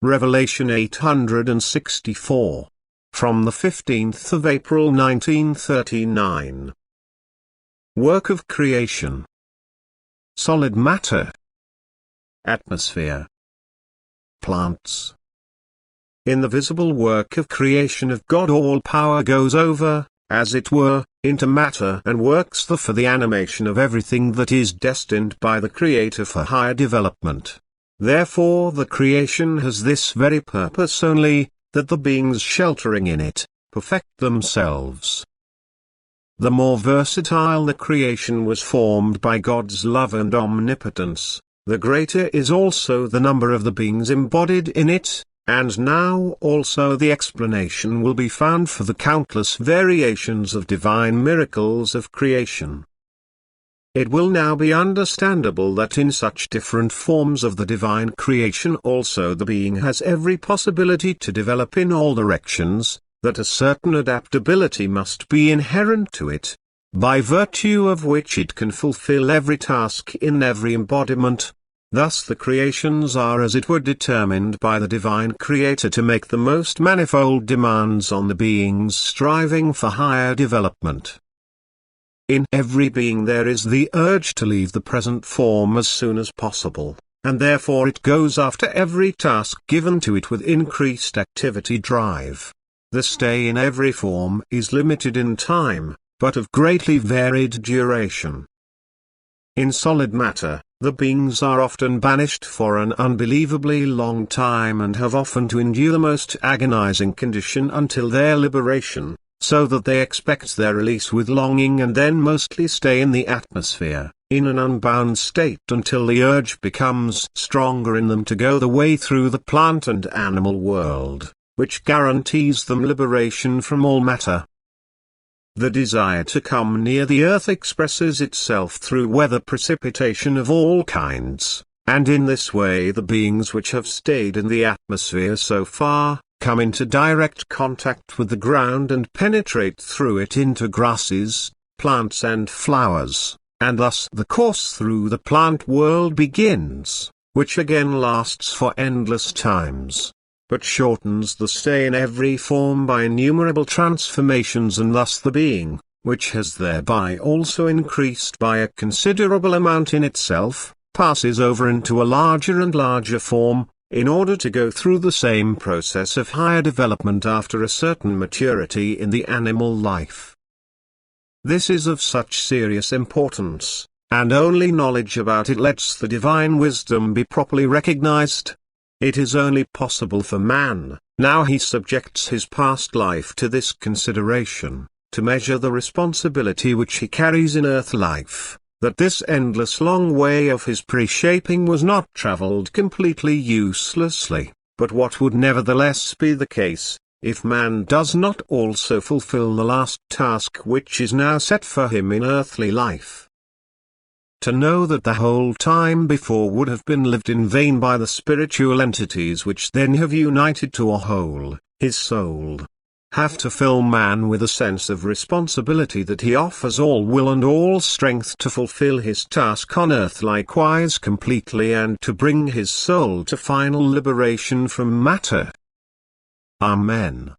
Revelation 864. From the 15th of April 1939. Work of creation. Solid matter. Atmosphere. Plants. In the visible work of creation of God, all power goes over, as it were, into matter and works for the animation of everything that is destined by the Creator for higher development. Therefore the creation has this very purpose only, that the beings sheltering in it, perfect themselves. The more versatile the creation was formed by God's love and omnipotence, the greater is also the number of the beings embodied in it, and now also the explanation will be found for the countless variations of divine miracles of creation. It will now be understandable that in such different forms of the divine creation also the being has every possibility to develop in all directions, that a certain adaptability must be inherent to it, by virtue of which it can fulfill every task in every embodiment. Thus the creations are as it were determined by the divine Creator to make the most manifold demands on the beings striving for higher development. In every being there is the urge to leave the present form as soon as possible, and therefore it goes after every task given to it with increased activity drive. The stay in every form is limited in time, but of greatly varied duration. In solid matter, the beings are often banished for an unbelievably long time and have often to endure the most agonizing condition until their liberation, so that they expect their release with longing and then mostly stay in the atmosphere, in an unbound state until the urge becomes stronger in them to go the way through the plant and animal world, which guarantees them liberation from all matter. The desire to come near the earth expresses itself through weather precipitation of all kinds, and in this way the beings which have stayed in the atmosphere so far, come into direct contact with the ground and penetrate through it into grasses, plants and flowers, and thus the course through the plant world begins, which again lasts for endless times, but shortens the stay in every form by innumerable transformations, and thus the being, which has thereby also increased by a considerable amount in itself, passes over into a larger and larger form, in order to go through the same process of higher development after a certain maturity in the animal life. This is of such serious importance, and only knowledge about it lets the divine wisdom be properly recognized. It is only possible for man, now he subjects his past life to this consideration, to measure the responsibility which he carries in earth life, that this endless long way of his pre-shaping was not travelled completely uselessly, but what would nevertheless be the case, if man does not also fulfill the last task which is now set for him in earthly life. To know that the whole time before would have been lived in vain by the spiritual entities which then have united to a whole, his soul, have to fill man with a sense of responsibility that he offers all will and all strength to fulfill his task on earth likewise completely, and to bring his soul to final liberation from matter. Amen.